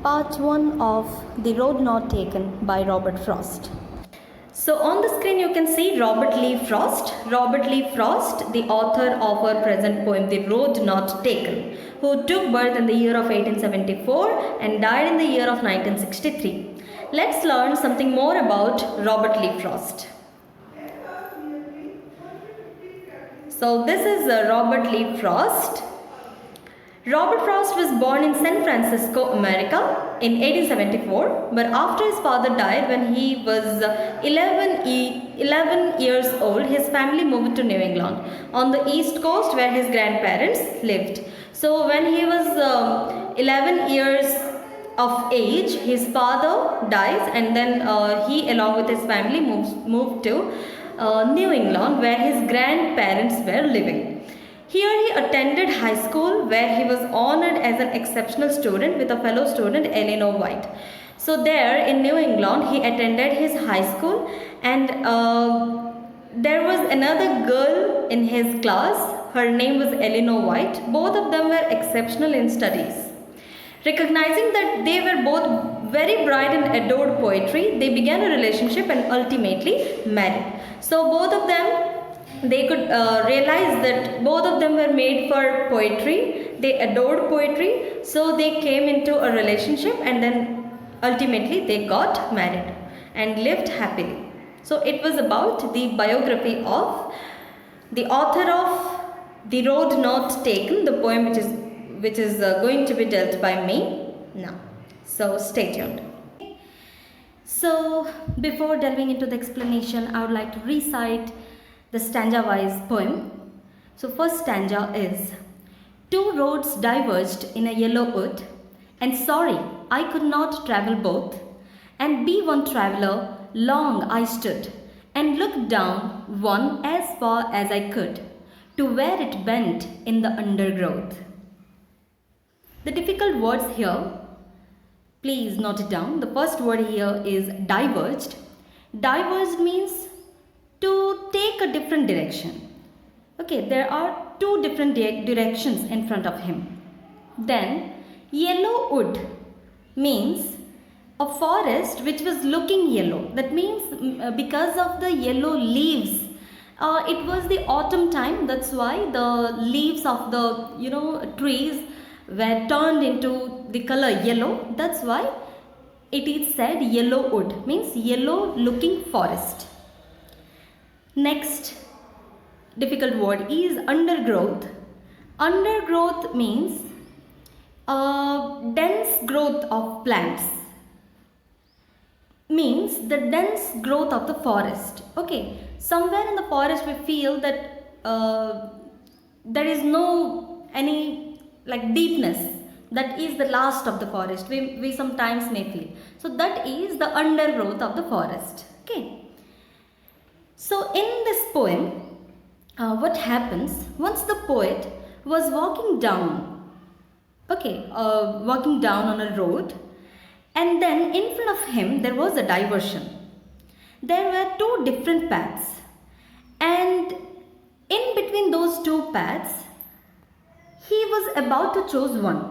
Part 1 of The Road Not Taken by Robert Frost. So on the screen you can see Robert Lee Frost. Robert Lee Frost, the author of our present poem The Road Not Taken, who took birth in the year of 1874 and died in the year of 1963. Let's learn something more about Robert Lee Frost. So this is Robert Lee Frost. Robert Frost was born in San Francisco, America in 1874, but after his father died when he was 11 years old, his family moved to New England on the East Coast where his grandparents lived. So when he was 11 years of age, his father dies, and then he along with his family moved to New England where his grandparents were living. Here he attended high school where he was honored as an exceptional student with a fellow student, Eleanor White. So there in New England he attended his high school, and there was another girl in his class. Her name was Eleanor White. Both of them were exceptional in studies. Recognizing that they were both very bright and adored poetry, they began a relationship and ultimately married. So both of them, they could realize that both of them were made for poetry. They adored poetry, so they came into a relationship, and then ultimately they got married and lived happily. So it was about the biography of the author of The Road Not Taken, the poem which is going to be dealt by me now. So stay tuned. So before delving into the explanation, I would like to recite the stanza-wise poem. So first stanza is: two roads diverged in a yellow wood, and sorry I could not travel both, and be one traveller long I stood, and looked down one as far as I could, to where it bent in the undergrowth. The difficult words here, please note it down. The first word here is diverged. Diverged means to take a different direction. Okay, there are two different directions in front of him. Then yellow wood means a forest which was looking yellow. That means because of the yellow leaves, it was the autumn time. That's why the leaves of the trees were turned into the color yellow. That's why it is said yellow wood, means yellow looking forest. Next difficult word is undergrowth. Undergrowth means dense growth of plants. Means the dense growth of the forest. Okay, somewhere in the forest we feel that there is no any deepness. That is the last of the forest. We sometimes may feel. So that is the undergrowth of the forest. Okay. So in this poem, what happens once the poet was walking down on a road, and then in front of him there was a diversion. There were two different paths, and in between those two paths he was about to choose one.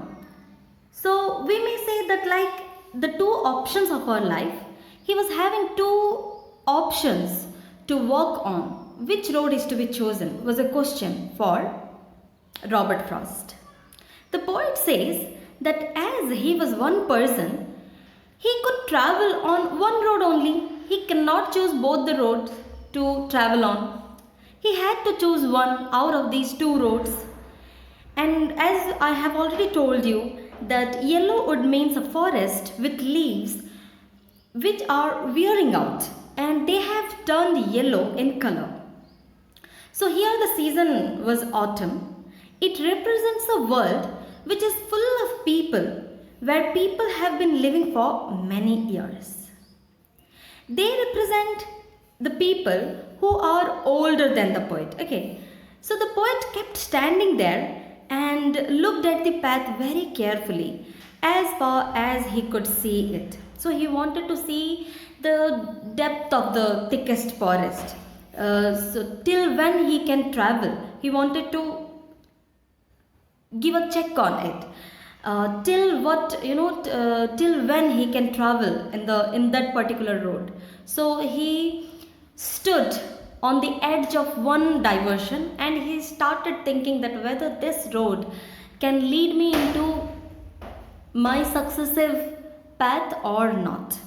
So we may say that like the two options of our life, he was having two options to work on. Which road is to be chosen was a question for Robert Frost. The poet says that as he was one person, he could travel on one road only. He cannot choose both the roads to travel on. He had to choose one out of these two roads. And as I have already told you, that yellow wood means a forest with leaves which are wearing out, and they have turned yellow in color. So here the season was autumn. It represents a world which is full of people, where people have been living for many years. They represent the people who are older than the poet. Okay, so the poet kept standing there and looked at the path very carefully as far as he could see it. So he wanted to see the depth of the thickest forest. So till when he can travel, he wanted to give a check on it. till what till when he can travel in that particular road. So he stood on the edge of one diversion and he started thinking that whether this road can lead me into my successive path or not.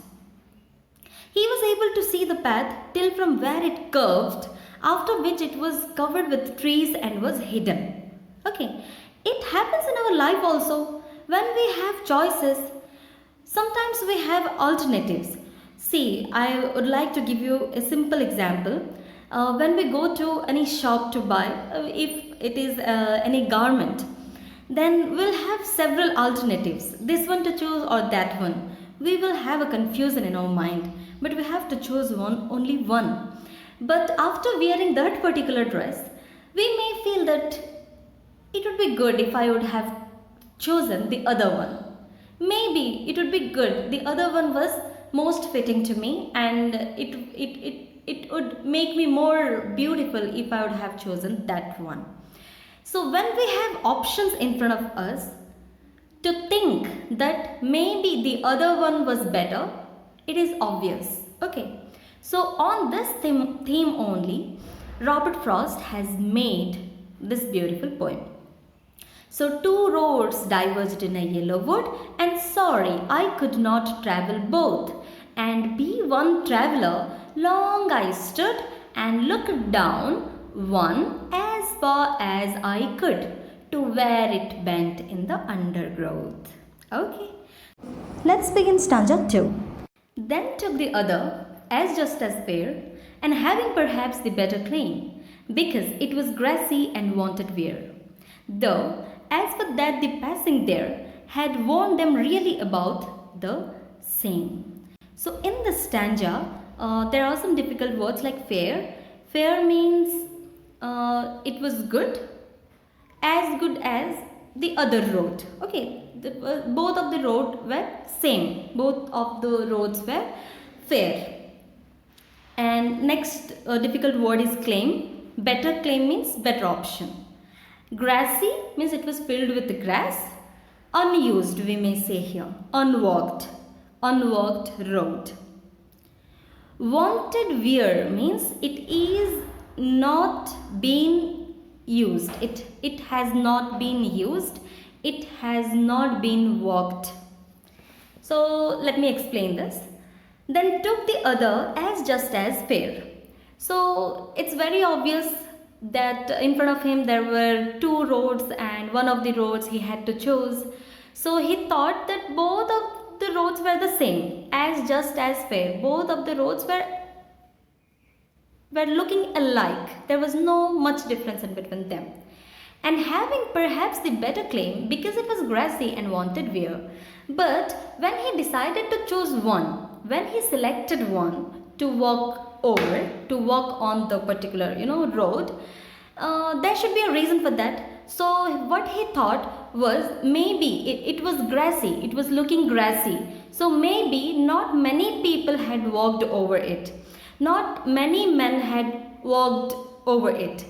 He was able to see the path till from where it curved, after which it was covered with trees and was hidden. Okay, it happens in our life also. When we have choices, sometimes we have alternatives. See, I would like to give you a simple example. When we go to any shop to buy, if it is any garment, then we'll have several alternatives, this one to choose or that one. We will have a confusion in our mind, but we have to choose only one. But after wearing that particular dress, we may feel that it would be good if I would have chosen the other one. Maybe it would be good, the other one was most fitting to me, and it would make me more beautiful if I would have chosen that one. So when we have options in front of us, to think that maybe the other one was better, it is obvious. Okay. So on this theme only, Robert Frost has made this beautiful poem. So two roads diverged in a yellow wood, and sorry I could not travel both. And be one traveller, long I stood and looked down one as far as I could to where it bent in the undergrowth. Okay, let's begin stanza 2. Then took the other, as just as fair, and having perhaps the better claim, because it was grassy and wanted wear. Though, as for that the passing there had warned them really about the same. So in the stanza, there are some difficult words like fair. Fair means it was good as the other road. Okay, both of the road were same. Both of the roads were fair. And next difficult word is claim. Better claim means better option. Grassy means it was filled with grass. Unused, we may say here. Unwalked road. Wanted wear means it is not been used. It has not been used. It has not been walked. So let me explain this. Then took the other as just as fair. So it's very obvious that in front of him there were two roads and one of the roads he had to choose. So he thought that both of the roads were the same, as just as fair. Both of the roads were looking alike. There was no much difference in between them. And having perhaps the better claim because it was grassy and wanted wear. But when he decided to choose one, when he selected one to walk on the particular road, there should be a reason for that. So what he thought was maybe it was grassy, it was looking grassy, so maybe not many people had walked over it, not many men had walked over it,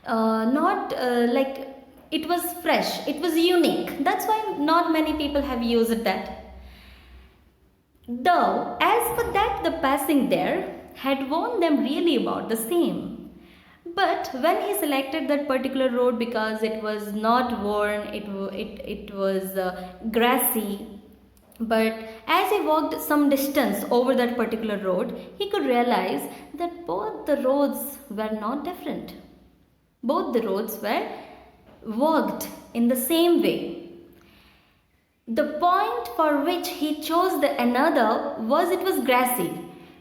not like it was fresh, it was unique, that's why not many people have used that. Though as for that the passing there had warned them really about the same. But when he selected that particular road because it was not worn, it was grassy, but as he walked some distance over that particular road, he could realize that both the roads were not different. Both the roads were walked in the same way. The point for which he chose the another was it was grassy.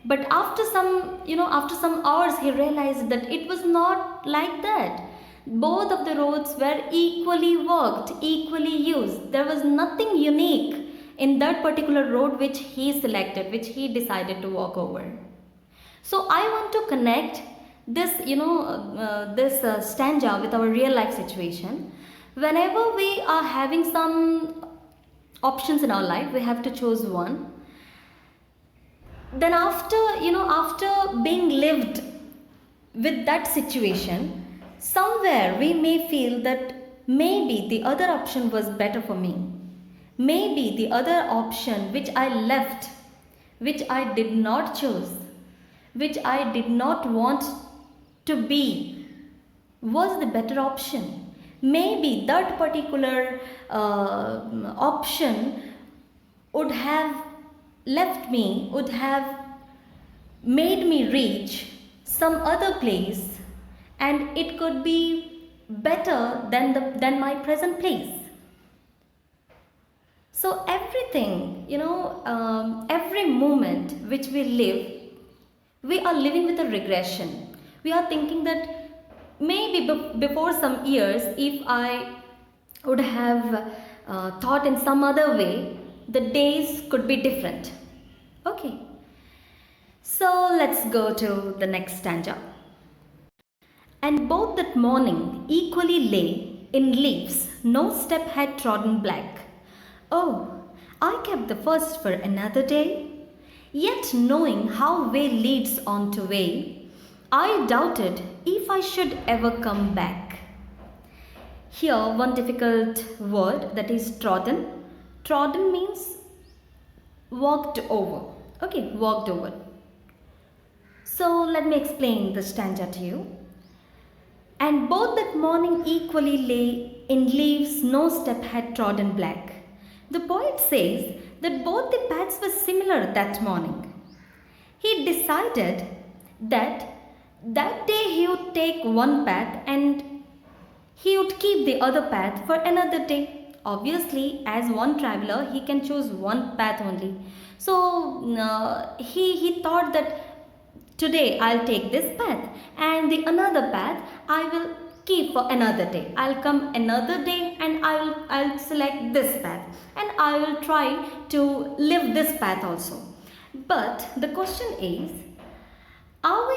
But after some hours he realized that it was not like that. Both of the roads were equally walked, equally used. There was nothing unique in that particular road which he selected, which he decided to walk over. So I want to connect this, stanza with our real life situation. Whenever we are having some options in our life, we have to choose one. Then after being lived with that situation, somewhere we may feel that maybe the other option was better for me. maybe the other option which I left, which I did not choose, which I did not want to be, was the better option. Maybe that particular option would have left me, would have made me reach some other place, and it could be better than my present place. So everything, every moment which we live, we are living with a regression. We are thinking that maybe before some years, if I would have thought in some other way, the days could be different. Okay. So let's go to the next stanza. And both that morning equally lay in leaves, no step had trodden black. Oh, I kept the first for another day. Yet knowing how way leads on to way, I doubted if I should ever come back. Here one difficult word, that is trodden. Trodden means walked over. Okay, walked over. So let me explain the stanza to you. And both that morning equally lay in leaves, no step had trodden black. The poet says that both the paths were similar that morning. He decided that day he would take one path and he would keep the other path for another day. Obviously, as one traveler, he can choose one path only. So he thought that today I'll take this path, and the another path I will keep for another day. I'll come another day and I'll select this path, and I will try to live this path also. But the question is, are we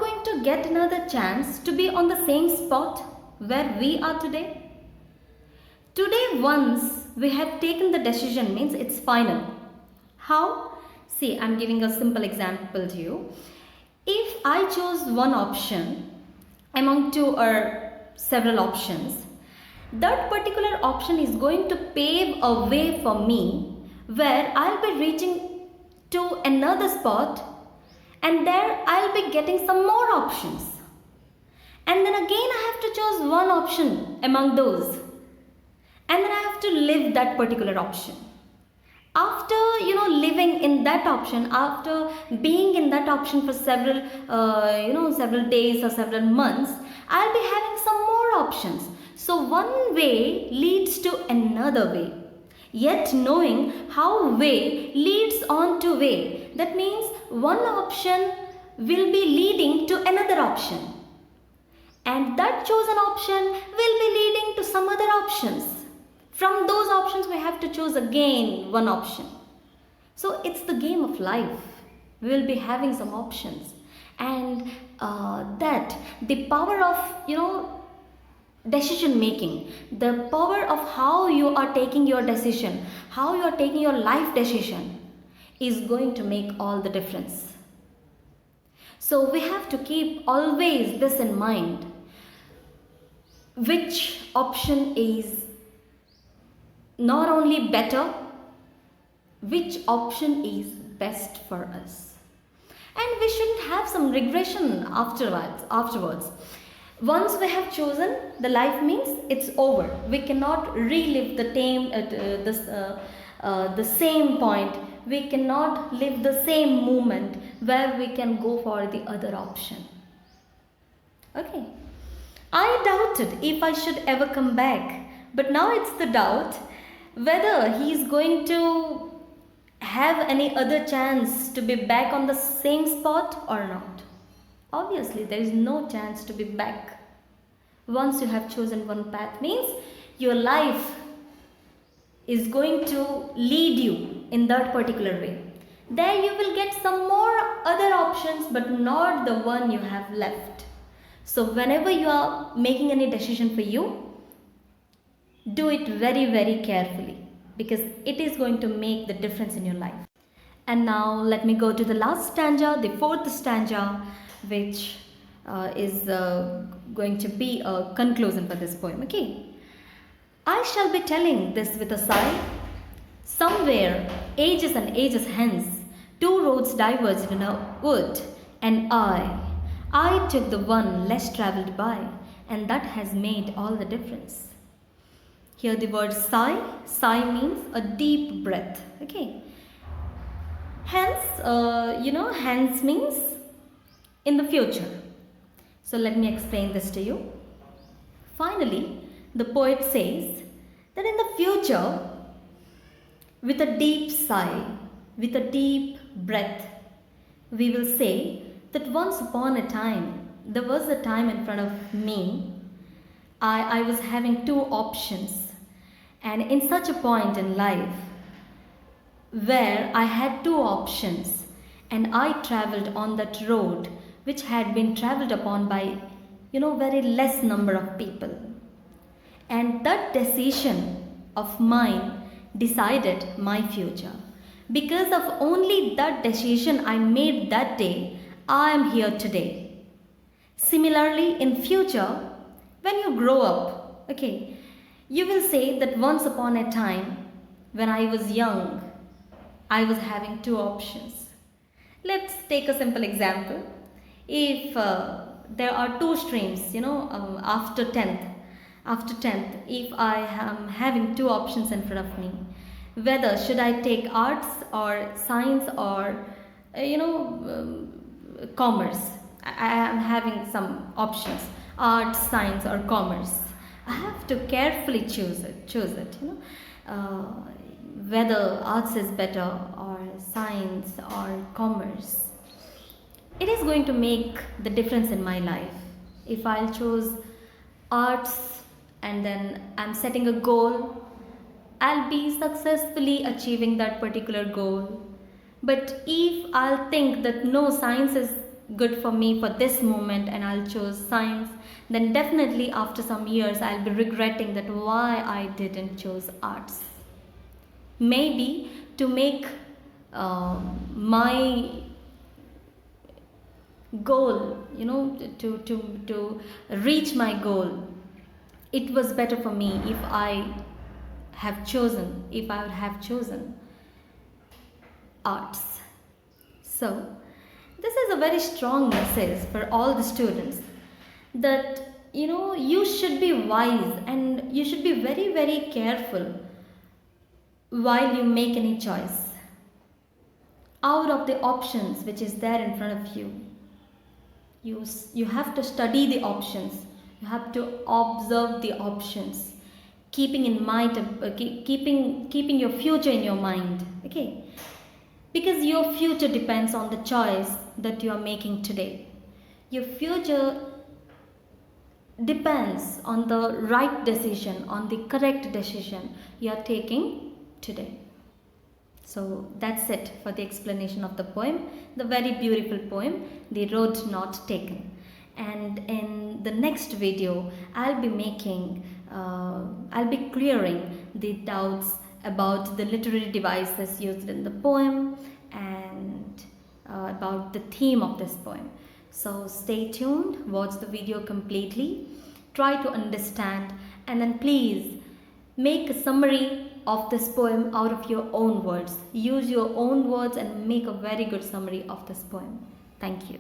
going to get another chance to be on the same spot where we are today? Today, once we have taken the decision, means it's final. How? See, I'm giving a simple example to you. If I chose one option among two or several options, that particular option is going to pave a way for me where I'll be reaching to another spot, and there I'll be getting some more options. And then again I have to choose one option among those, and then I have to live that particular option. After living in that option, after being in that option for several days or several months, I'll be having some more options. So one way leads to another way, yet knowing how way leads on to way, that means one option will be leading to another option, and that chosen option will be leading to some other options. From those options we have to choose again one option. So it's the game of life. We will be having some options, and that the power of decision making, the power of how you are taking your decision, how you are taking your life decision, is going to make all the difference. So we have to keep always this in mind. Which option is not only better, which option is best for us? And we shouldn't have some regression afterwards. Once we have chosen, the life means it's over. We cannot relive the same point. We cannot live the same moment where we can go for the other option. Okay. I doubted if I should ever come back, but now it's the doubt whether he is going to have any other chance to be back on the same spot or not. Obviously, there is no chance to be back. Once you have chosen one path, means your life is going to lead you in that particular way. There you will get some more other options, but not the one you have left. So whenever you are making any decision for you, do it very, very carefully, because it is going to make the difference in your life. And now let me go to the last stanza, the fourth stanza, which is going to be a conclusion for this poem. Okay. I shall be telling this with a sigh, Somewhere, ages and ages hence, two roads diverged in a wood, and I took the one less travelled by, and that has made all the difference. Here the word sigh, sigh means a deep breath, okay. Hence, hence means in the future. So let me explain this to you. Finally, the poet says that in the future, with a deep sigh, with a deep breath, we will say that once upon a time, there was a time in front of me, I was having two options. And in such a point in life, where I had two options, and I travelled on that road which had been travelled upon by, very less number of people. And that decision of mine decided my future. Because of only that decision I made that day, I am here today. Similarly, in future, when you grow up, okay, you will say that once upon a time, when I was young, I was having two options. Let's take a simple example. If there are two streams, after 10th, if I am having two options in front of me, whether should I take arts or science or, commerce. I am having some options, arts, science or commerce. I have to carefully choose it, whether arts is better or science or commerce. It is going to make the difference in my life. If I'll choose arts and then I'm setting a goal, I'll be successfully achieving that particular goal. But if I'll think that no, science is good for me for this moment and I'll choose science, then definitely after some years I'll be regretting that why I didn't choose arts. Maybe to make my goal, to reach my goal, it was better for me if I would have chosen arts. So this is a very strong message for all the students that you should be wise and you should be very, very careful while you make any choice. Out of the options which is there in front of you, you have to study the options. You have to observe the options, keeping in mind, keeping your future in your mind. Okay, because your future depends on the choice that you are making today. Your future depends on the right decision, on the correct decision you are taking today. So that's it for the explanation of the poem, the very beautiful poem, The Road Not Taken. And in the next video, I'll be clearing the doubts about the literary devices used in the poem and about the theme of this poem. So stay tuned, watch the video completely, try to understand, and then please make a summary of this poem out of your own words. Use your own words and make a very good summary of this poem. Thank you.